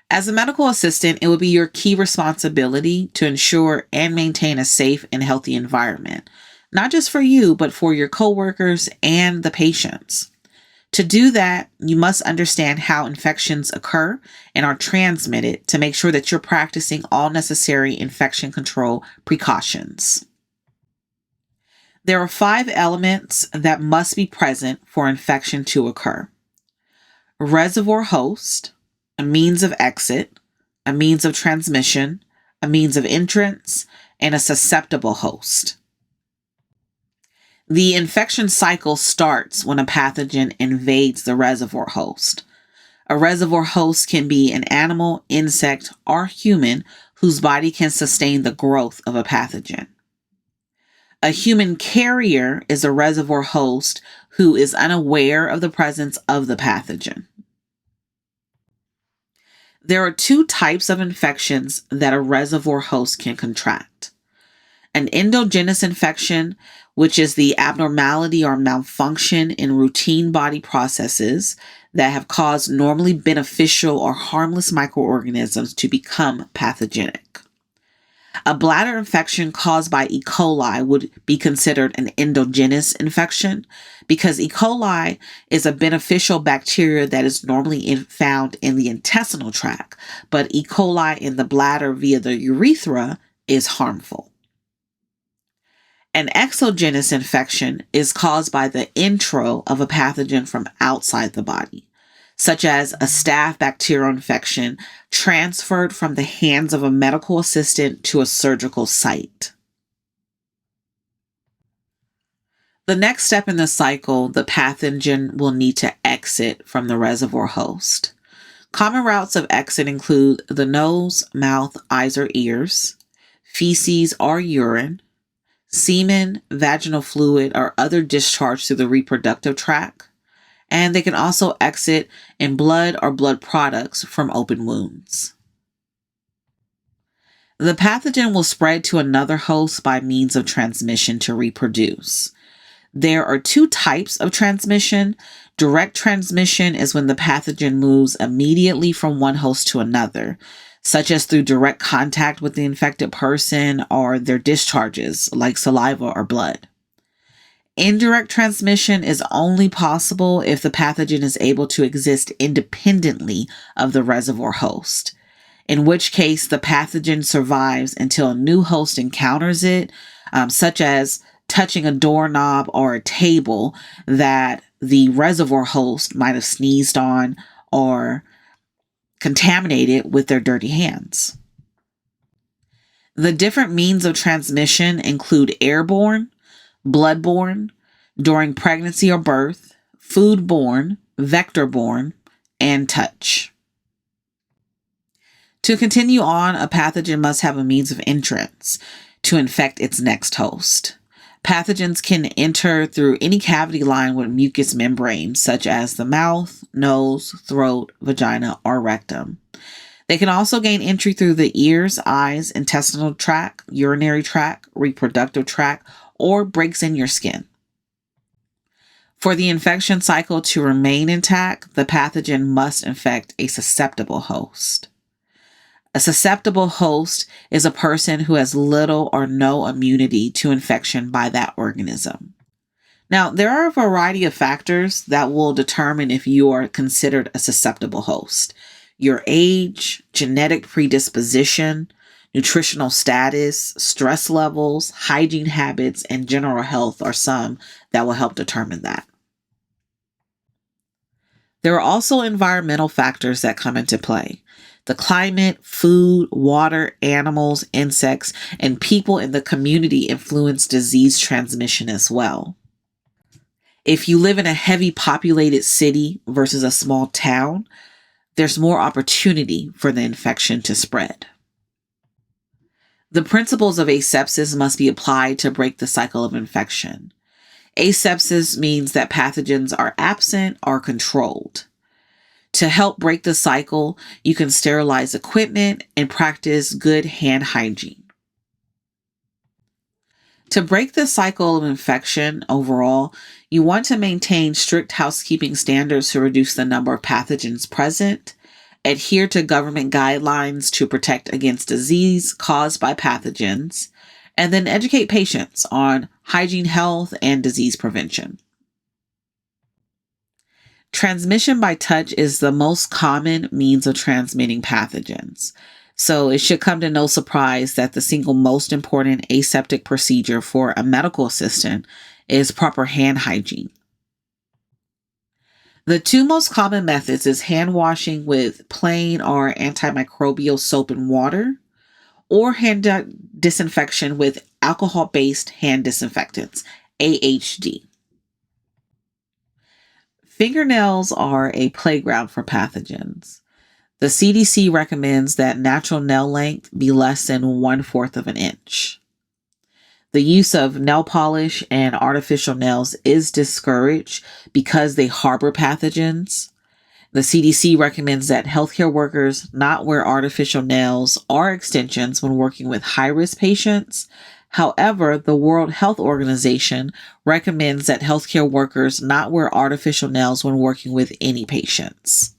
As a medical assistant, it would be your key responsibility to ensure and maintain a safe and healthy environment, not just for you, but for your coworkers and the patients. To do that, you must understand how infections occur and are transmitted to make sure that you're practicing all necessary infection control precautions. There are 5 elements that must be present for infection to occur: reservoir host, a means of exit, a means of transmission, a means of entrance, and a susceptible host. The infection cycle starts when a pathogen invades the reservoir host. A reservoir host can be an animal, insect, or human whose body can sustain the growth of a pathogen. A human carrier is a reservoir host who is unaware of the presence of the pathogen. There are 2 types of infections that a reservoir host can contract: an endogenous infection, which is the abnormality or malfunction in routine body processes that have caused normally beneficial or harmless microorganisms to become pathogenic. A bladder infection caused by E. coli would be considered an endogenous infection because E. coli is a beneficial bacteria that is normally found in the intestinal tract, but E. coli in the bladder via the urethra is harmful. An exogenous infection is caused by the intro of a pathogen from outside the body, such as a staph bacterial infection transferred from the hands of a medical assistant to a surgical site. The next step in the cycle, the pathogen will need to exit from the reservoir host. Common routes of exit include the nose, mouth, eyes, or ears, feces or urine, semen, vaginal fluid, or other discharge through the reproductive tract, and they can also exit in blood or blood products from open wounds. The pathogen will spread to another host by means of transmission to reproduce. There are 2 types of transmission. Direct transmission is when the pathogen moves immediately from one host to another, such as through direct contact with the infected person or their discharges, like saliva or blood. Indirect transmission is only possible if the pathogen is able to exist independently of the reservoir host, in which case the pathogen survives until a new host encounters it, such as touching a doorknob or a table that the reservoir host might have sneezed on or contaminated with their dirty hands. The different means of transmission include airborne, bloodborne, during pregnancy or birth, foodborne, vector-borne, and touch. To continue on, a pathogen must have a means of entrance to infect its next host. Pathogens can enter through any cavity lined with mucous membranes, such as the mouth, nose, throat, vagina, or rectum. They can also gain entry through the ears, eyes, intestinal tract, urinary tract, reproductive tract, or breaks in your skin. For the infection cycle to remain intact, the pathogen must infect a susceptible host. A susceptible host is a person who has little or no immunity to infection by that organism. Now, there are a variety of factors that will determine if you are considered a susceptible host. Your age, genetic predisposition, nutritional status, stress levels, hygiene habits, and general health are some that will help determine that. There are also environmental factors that come into play. The climate, food, water, animals, insects, and people in the community influence disease transmission as well. If you live in a heavy populated city versus a small town, there's more opportunity for the infection to spread. The principles of asepsis must be applied to break the cycle of infection. Asepsis means that pathogens are absent or controlled. To help break the cycle, you can sterilize equipment and practice good hand hygiene. To break the cycle of infection overall, you want to maintain strict housekeeping standards to reduce the number of pathogens present, adhere to government guidelines to protect against disease caused by pathogens, and then educate patients on hygiene, health, and disease prevention. Transmission by touch is the most common means of transmitting pathogens. So it should come to no surprise that the single most important aseptic procedure for a medical assistant is proper hand hygiene. The two most common methods is hand washing with plain or antimicrobial soap and water, or hand disinfection with alcohol-based hand disinfectants, AHD. Fingernails are a playground for pathogens. The CDC recommends that natural nail length be less than 1/4 of an inch. The use of nail polish and artificial nails is discouraged because they harbor pathogens. The CDC recommends that healthcare workers not wear artificial nails or extensions when working with high-risk patients. However, the World Health Organization recommends that healthcare workers not wear artificial nails when working with any patients.